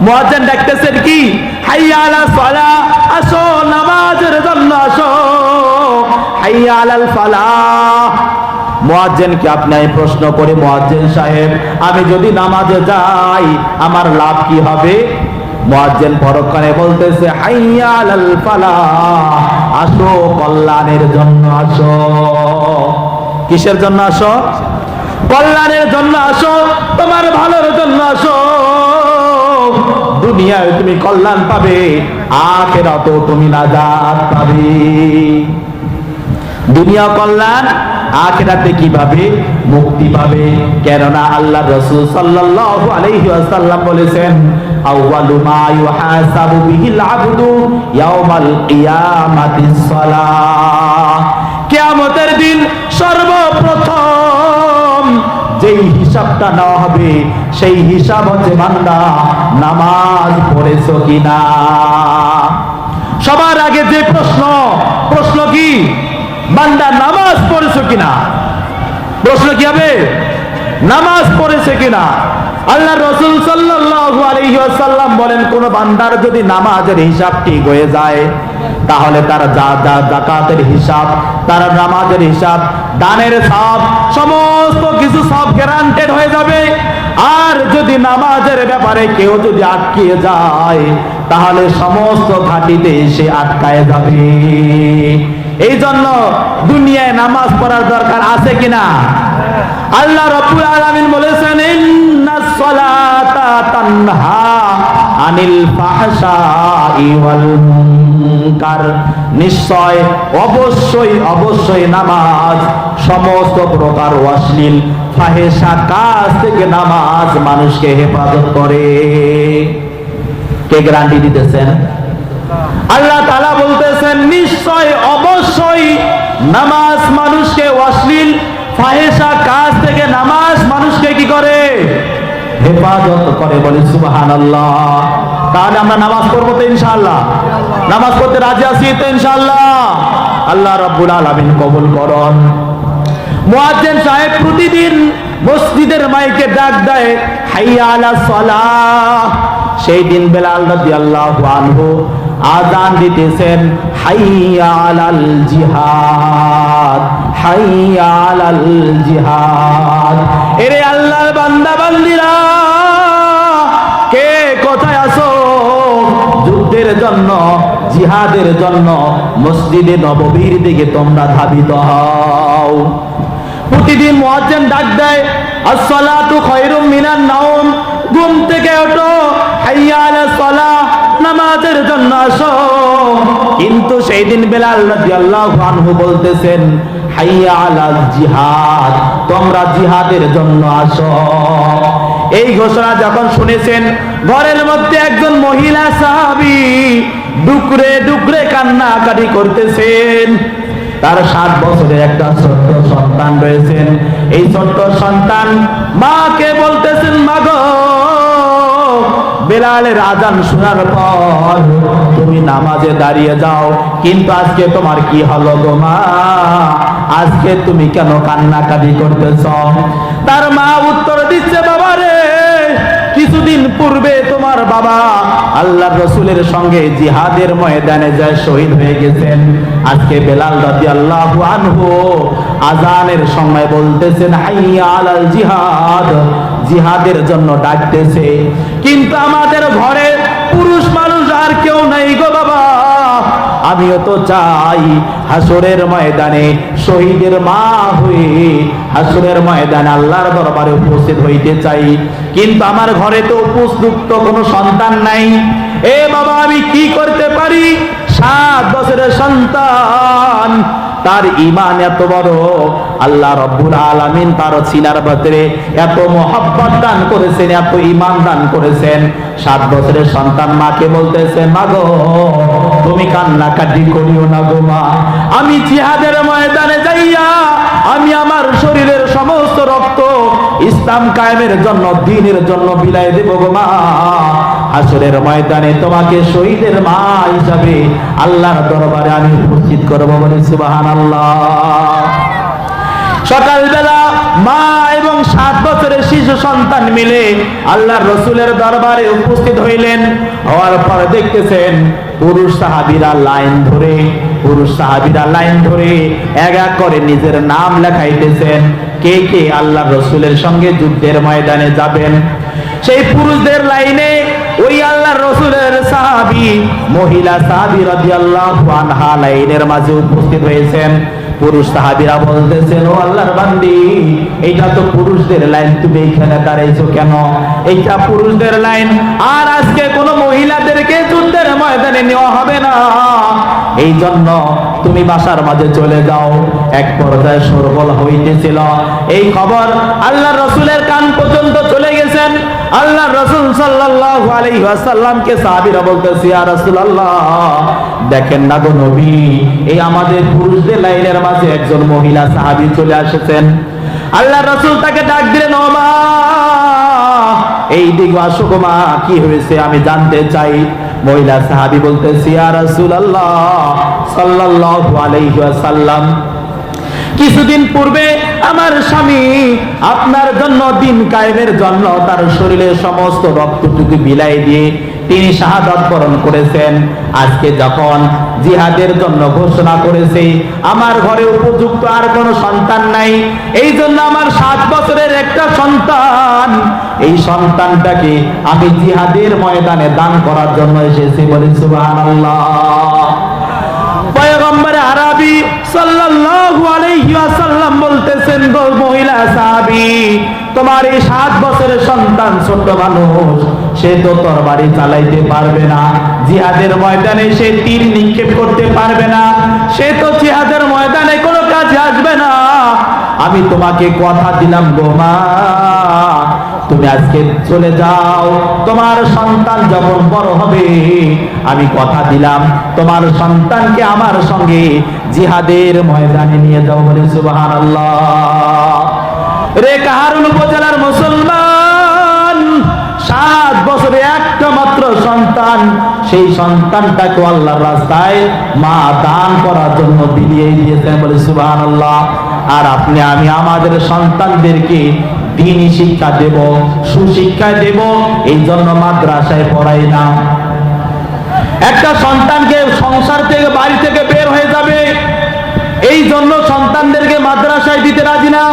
মুয়াজ্জিন ডাকতেছেন কি? হাইয়া আলাস সালাহ, আসো নামাজের জন্য আসো। হাইয়া আলাল ফালাহ। মুয়াজ্জিনকে আপনি প্রশ্ন করে, মুয়াজ্জিন সাহেব আমি যদি নামাজে যাই আমার লাভ কি হবে? মুয়াজ্জিন পরক্ষণে বলতেছে হাইয়া আলাল ফালাহ, আসো কল্যাণের জন্য আসো। কিসের জন্য আসো? কল্যাণের জন্য আসো, তোমার ভালোর জন্য আসো। দুনিয়ায় তুমি কল্যাণ পাবে, আখিরাতেও তুমি নাজাত পাবে। দুনিয়া কল্যাণ, আখিরাতে কিভাবে মুক্তি পাবে? কেননা আল্লাহর রাসূল সাল্লাল্লাহু আলাইহি ওয়াসাল্লাম বলেছেন আউয়ালু মা ইউহাসাবু বিহিল আবদু ইয়াউমাল কিয়ামাতিস সালাহ। কিয়ামতের দিন সর্বপ্রথম যেই হিসাবটা নেওয়া হবে সেই হিসাব হচ্ছে বান্দা নামাজ পড়েছো কিনা। সবার আগে যে প্রশ্ন কি? বান্দা নামাজ পড়েছো কিনা। প্রশ্ন কি হবে? নামাজ পড়েছে কিনা। আল্লাহ রাসূল সাল্লাল্লাহু আলাইহি ওয়াসাল্লাম বলেন, কোন বান্দার যদি নামাজের হিসাব ঠিক হয়ে যায় তাহলে তার যাকাতের হিসাব, তার নামাজের হিসাব, দানের সওয়াব, সমস্ত কিছু সব গ্যারান্টেড হয়ে যাবে। আর যদি নামাজের ব্যাপারে কেউ যদি আটকিয়ে যায় তাহলে সমস্ত ঘাটিতে এসে আটকায় যাবে। এই জন্য দুনিয়ায় নামাজ পড়ার দরকার আছে কিনা? আল্লাহ রাব্বুল আলামিন বলেছেন ইন্নাস সালাতা তানহা আনিল ফাহশাই ওয়াল মুনকার। নিশ্চয় অবশ্যই নামাজ সমস্ত প্রকার অশ্লীল ফাহেশা কাজ থেকে নামাজ মানুষকে হেফাজত করে। কে গ্যারান্টি দিতেছেন? আল্লাহ তাআলা বলতেছেন নিশ্চয় অবশ্যই নামাজ মানুষকে অশ্লীল ফাহেশা কাজ থেকে নামাজ মানুষকে কি করে? হেফাজত করে। বলি সুবহানাল্লাহ। তাহলে আমরা নামাজ পড়বো তো ইনশাআল্লাহ? নামাজ পড়তে রাজি আছি তো ইনশাআল্লাহ? আল্লাহ রাব্বুল আলামিন কবুল করুন। মুয়াজ্জিন সাহেব প্রতিদিন মসজিদের মাইকে ডাক দেয় হাইয়া আলাস সালাহ। সেই দিন বেলাল রাদিয়াল্লাহু আনহু আযান দিতেছেন, হাইয়া আলাল জিহাদ, হাইয়া আলাল জিহাদ। এরে আল্লাহর বান্দা বান্দিরা, কে কোথায় আছো? যুদ্ধের জন্য, জিহাদের জন্য মসজিদে নববীর দিকে তোমরা ধাবিত হও। প্রতিদিন মুয়াজ্জিন ডাক দেয়, আসসালাতু খায়রুম মিনান নাওম, ঘুম থেকে ওঠো, হাইয়া আলাস সালাহ, নামাজের জন্য আসো। কিন্তু সেই দিন বেলাল রাদিয়াল্লাহু আনহু বলতেছেন, হাইয়া আলাল জিহাদ, তোমরা জিহাদের জন্য আসো। এই ঘোষণা যখন শুনেছেন, ঘরের মধ্যে একজন মহিলা সাহাবী ডুকরে ডুকরে কান্নাকাটি করতেছেন। তার 7 বছরের একটা ছোট্ট সন্তান রয়েছেন। এই ছোট্ট সন্তান মাকে বলতেছেন, মা গো, বেলালের আযান শোনার পর তুমি নামাজে দাঁড়িয়ে যাও, কিন্তু আজকে তোমার কি হলো গো মা? আজকে তুমি কেন কান্নাকাটি করতেছ? তার মা উত্তর দিচ্ছে, বাবা রে, কিছুদিন পূর্বে তোমার বাবা আল্লাহর রাসূলের সঙ্গে জিহাদের ময়দানে যায় শহীদ হয়ে গেছেন। আজকে বেলাল রাদিয়াল্লাহু আনহু আযানের সময় বলতেছেন, হাইয়া আলাল জিহাদ, জিহাদের জন্য ডাকতেছে, কিন্তু আমাদের ঘরে পুরুষ মানুষ আর কেউ নাই গো বাবা। আমিও তো চাই হাসরের ময়দানে শহীদের মা হয়ে হাসরের ময়দানে আল্লাহর দরবারে উপস্থিত হইতে চাই, কিন্তু আমার ঘরে তো উপযুক্ত কোনো সন্তান নাই। এ বাবা, আমি কি করতে পারি? 7 বছরের সন্তান, তার ঈমান এত বড়, আল্লাহ রাব্বুল আলামিন তার সিনার ভিতরে এত মহব্বত দান করেছেন, এত ঈমান দান করেছেন। 7 বছরের সন্তান মাকে বলতেছে, মা গো, তুমি কান্নাকাটি করিও না গো মা, আমি জিহাদের ময়দানে যাইয়া আমি আমার শরীরের সমস্ত রক্ত ইসলাম কায়েমের জন্য, দ্বীনের জন্য বিলাই দেব গো মা। হাসরের ময়দানে তোমাকে শহীদের মা হিসাবে আল্লাহর দরবারে আমি উপস্থিত করব, বলে সুবহানাল্লাহ। সকালবেলা মা এবং 7 বছরের শিশু সন্তান মিলে আল্লাহর রাসূলের দরবারে উপস্থিত হইলেন। হওয়ার পর দেখতেছেন পুরুষ সাহাবীরা লাইন ধরে এক এক করে নিজের নাম লেখাইতেছেন, কে কে আল্লাহর রাসূলের সঙ্গে যুদ্ধের ময়দানে যাবেন। সেই পুরুষদের লাইনে ওই আল্লাহর রাসূলের সাহাবী, মহিলা সাহাবী রাদিয়াল্লাহু আনহা লাইনের মাঝে উপস্থিত হয়েছেন। পুরুষ সাহাবীরা বলতেছেন, ও আল্লাহর বান্দি, এইটা তো পুরুষদের লাইন, তুমি এখানে দাঁড়াইছো কেন? এইটা পুরুষদের লাইন, আর আজকে কোনো মহিলাদেরকে যুদ্ধের ময়দানে নেওয়া হবে না, এই জন্য তুমি বাসার মাঝে চলে যাও। এক পর্যায়ে শোরগোল হইতেছিল, এই খবর আল্লাহর রাসূলের কান পর্যন্ত চলে গেছেন। আল্লাহর রাসূল সাল্লাল্লাহু আলাইহি ওয়াসাল্লামকে সাহাবীরা বলতেছে, ইয়া রাসূলুল্লাহ, দেখেন না গো নবী, এই আমাদের পুরুষদের লাইনের মাঝে একজন মহিলা সাহাবী চলে এসেছেন। আল্লাহর রাসূল তাকে ডাক দিলেন, ও মা, এই দিকে আসো গো মা, কি হয়েছে আমি জানতে চাই। মহিলা সাহাবী বলতেছে, ইয়া রাসূলুল্লাহ সাল্লাল্লাহু আলাইহি ওয়াসাল্লাম, কিছুদিন পূর্বে আমার স্বামী আপনার জন্য, দিন কায়েমের জন্য তার শরীরের সমস্ত রক্তটুকু বিলাই দিয়ে তিনি শাহাদাত বরণ করেছেন। আজকে যখন জিহাদের জন্য ঘোষণা করেছে, আমার ঘরে উপযুক্ত আর কোনো সন্তান নাই, এই জন্য আমার 7 বছরের একটা সন্তান, এই সন্তানটাকে আমি জিহাদের ময়দানে দান করার জন্য এসেছি, বলে সুবহানাল্লাহ। পয়গম্বর আরবি সাল্লাল্লাহু আলাইহি ওয়াসাল্লাম বলতেছেন, গো মহিলা সাহাবী, তোমার এই 7 বছরের সন্তান ছোট মানুষ, সে তো তরবারি চালাইতে পারবে না, জিহাদের ময়দানে সে তীর নিক্ষেপ করতে পারবে না, সে তো জিহাদের ময়দানে কোনো কাজে আসবে না। আমি তোমাকে কথা দিলাম গো মা, তুমি আজকে চলে যাও, তোমার সন্তান যখন বড় হবে আমি কথা দিলাম তোমার সন্তানকে আমার সঙ্গে জিহাদের ময়দানে নিয়ে যাও, বলে সুবহানাল্লাহ। রে কাহারুল উপজেলার মুসলমান, 7 বছরে একটা মাত্র সন্তান, সেই সন্তানটাকে আল্লাহর রাস্তায় মা দান করার জন্য বিলিয়ে দিয়েছেন, বলে সুবহানাল্লাহ। আর আপনি আমি আমাদের সন্তানদেরকে দ্বীনি শিক্ষা দেব, সুশিক্ষা দেব, এই জন্য মাদ্রাসায় পড়াই না। একটা সন্তানকে সংসার থেকে বাড়ি থেকে বের হয়ে যাবে, এই জন্য সন্তানদেরকে মাদ্রাসায় দিতে রাজি না।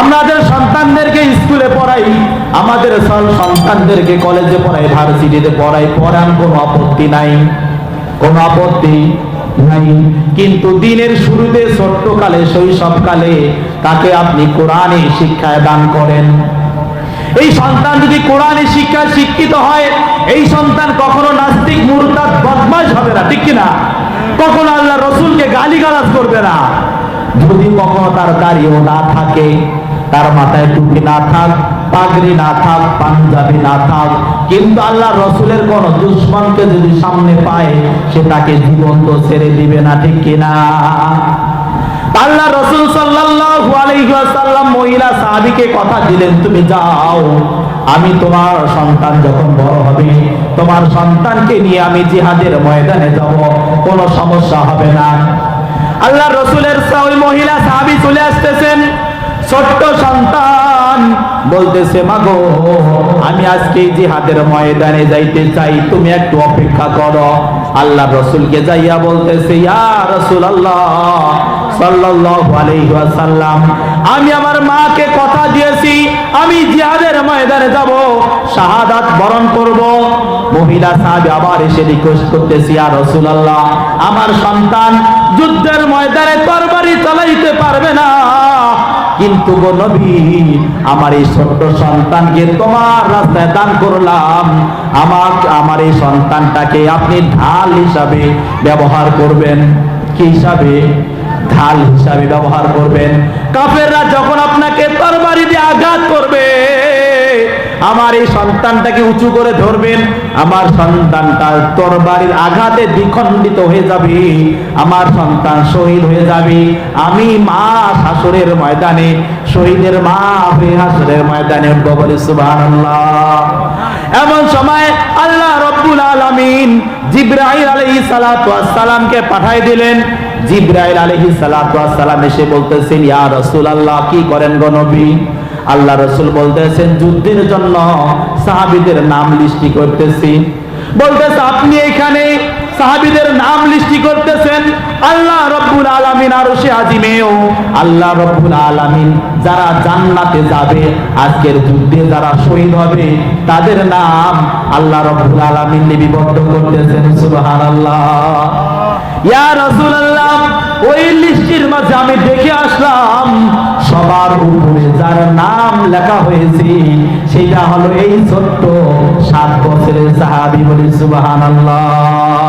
আমাদের সন্তানদেরকে স্কুলে পড়াই, আমাদের সন্তানদেরকে কলেজে পড়াই, ভার্সিটিতে পড়াই, পড়ান কোনো আপত্তি নাই, কোনো আপত্তি নাই। কিন্তু দিনের শুরুতে ছোট্টকালে শৈশবকালে তাকে আপনি কোরআনে শিক্ষায় দান করেন। এই সন্তান যদি কোরআনে শিক্ষায় শিক্ষিত হয়, এই সন্তান কখনো নাস্তিক মুরতাদ বদমাশ হবে না, ঠিক কিনা? কখনো আল্লাহ রসুলকে গালিগালাজ করবে না। যদি কখনো তার দাড়িও না থাকে, তার মাথায় টুপি না থাক, পাগড়ি না থাক, পাঞ্জাবি না থাক, কিন্তু আল্লাহ রসুলের কোন দুশ্মনকে যদি সামনে পায়, সে তাকে জীবন্ত ছেড়ে দিবে না, ঠিক কিনা? আল্লাহ রসুল সাল্লাল্লাহু আলাইহি ওয়াসাল্লাম মহিলা সাহাবীকে কথা দিলেন, তুমি যাও, আমি তোমার সন্তান যখন বড় হবে, তোমার সন্তানকে নিয়ে আমি জিহাদের ময়দানে যাব, কোনো সমস্যা হবে না। আল্লাহ রসুলের ওই মহিলা সাহাবী চলে আসতেছেন, ছোট্ট সন্তান বলতেছে, মাগো আমি আজকে জিহাদের ময়দানে যাইতে চাই, তুমি একটু অপেক্ষা করো। আল্লাহ রসুলকে যাইয়া বলতেছে, ইয়া রাসূলুল্লাহ সাল্লাল্লাহু আলাইহি ওয়াসাল্লাম, আমি আমার মাকে কথা দিয়েছি আমি জিহাদের ময়দানে যাব, শাহাদাত বরণ করব। মহিলা সাহাবী আবার এসে রিকোয়েস্ট করতেছে, ইয়া রাসূলুল্লাহ আমার সন্তান যুদ্ধের ময়দানে তরবারি চালাইতে পারবে না, কিন্তু গো নবী আমার এই ছোট্ট সন্তানকে তোমার রাস্তায় দান করলাম, আমার এই সন্তানটাকে আপনি ঢাল হিসাবে ব্যবহার করবেন। কি হিসাবে? ঢাল হিসাবে ব্যবহার করবেন। কাফেররা যখন আপনাকে তরবারি দিয়ে আঘাত করবে, আমার এই সন্তানটাকে উঁচু করে ধরবেন, আমার সন্তানটা তরবারির আঘাতে দ্বিখণ্ডিত হয়ে যাবে, আমার সন্তান শহীদ হয়ে যাবে, আমি মা হাসরের ময়দানে শহীদের মা হয়ে হাসরের ময়দানে উঠবো, বলে সুবহানাল্লাহ। এমন সময় আল্লাহ রব্বুল আলামিন জিবরাইল আলাইহিস সালাতু ওয়াস সালামকে পাঠিয়ে দিলেন। জিবরাইল আলাইহিস সালাতু ওয়াস সালাম এসে বলতেছেন, ইয়া রাসূলুল্লাহ কি করেন গো নবী? আল্লাহ রসুল বলতেছেন, যুদ্ধের জন্য সাহাবীদের নাম লিস্টি করতেছি। বলতেছে, আপনি এখানে সাহাবীদের নাম লিস্টি করতেছেন, আল্লাহ রব্বুল আলামিন আরশে আজিমেও আল্লাহ রব্বুল আলামিন যারা জান্নাতে যাবে, আজকের যুদ্ধে যারা শহীদ হবে, তাদের নাম আল্লাহ রব্বুল আলামিন লিপিবদ্ধ করতেছেন। সুবহানাল্লাহ। ইয়া রাসূলুল্লাহ ওই লিস্টের মাঝে আমি দেখে আসলাম, সবার উপরে যার নাম লেখা হয়েছে সেটা হলো এই ছোট্ট 7 বছরের সাহাবী, বলি সুবহানাল্লাহ।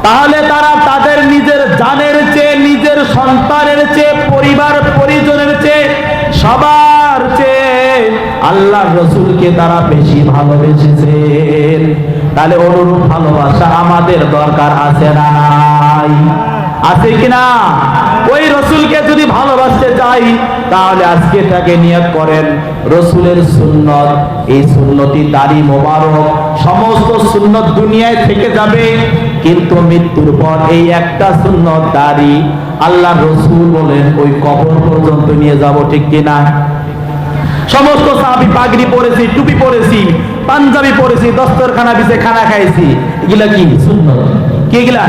তাহলে তারা তাদের নিজের জানের চেয়ে, নিজের সন্তানের চেয়ে, পরিবার পরিজনের চেয়ে, সবার চেয়ে আল্লাহর রাসূলকে তারা বেশি ভালোবেসেছেন। তাহলে অনুরূপ ভালোবাসা আমাদের দরকার আছে না নাই? আছে কিনা? ওই রসুলকে যদি ভালোবাসতে চাই, তাহলে আজকে তাকে নিয়ত করেন রসুলের সুন্নত, এই সুন্নতি দাড়ি মোবারক সমস্ত সুন্নত দুনিয়ায় থেকে যাবে, কিন্তু মৃত্যুর পর এই একটা সুন্নত দাড়ি আল্লাহ রসুল বলেন ওই কবর পর্যন্ত নিয়ে যাব, ঠিক কিনা? সমস্ত সাহাবী পাগড়ি পরেছি, টুপি পরেছি, পাঞ্জাবি পরেছি, দস্তরখানা বিছে খানা খাইছি, এগুলা কি সুন্নত? কি এগুলা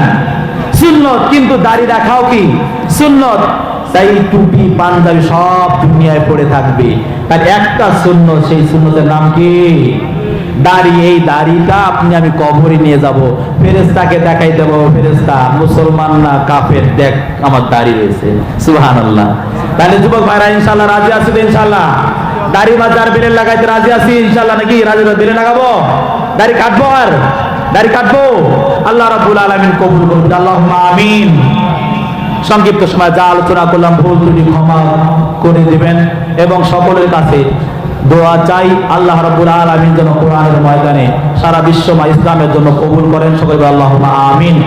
সুন্নত? কিন্তু দাড়ি রাখাও কি সুন্নত? তাই টুপি পাঞ্জাবি সব দুনিয়ায় পড়ে থাকবে, তার একটা সুন্নত, সেই সুন্নতের নাম কি? দাড়ি। এই দাড়িটা আপনি আমি কবরে নিয়ে যাব, ফেরেশতাকে দেখাই দেব, ফেরেশতা মুসলমান না কাফের, দেখ আমার দাড়ি রয়েছে। সুবহানাল্লাহ। তাহলে যুবক ভাইরা ইনশাআল্লাহ রাজি আছি তো? ইনশাআল্লাহ দাড়ি বাজার বেলে লাগাইতে রাজি আছি ইনশাআল্লাহ, নাকি রাজি? বেলে লাগাবো, দাড়ি কাটবো, আর দাড়ি কাটবো। আল্লাহ রাব্বুল আলামিন কবুল করুন, আল্লাহুম্মা আমিন। সংক্ষিপ্ত সময় যা আলোচনা করলাম ভুল ত্রুটি ক্ষমা করে দিবেন, এবং সকলের কাছে দোয়া চাই আল্লাহ রাব্বুল আলামিন যেন কোরআনের ময়দানে সারা বিশ্ব ইসলামের জন্য কবুল করেন। সকলে আল্লাহুম্মা আমিন।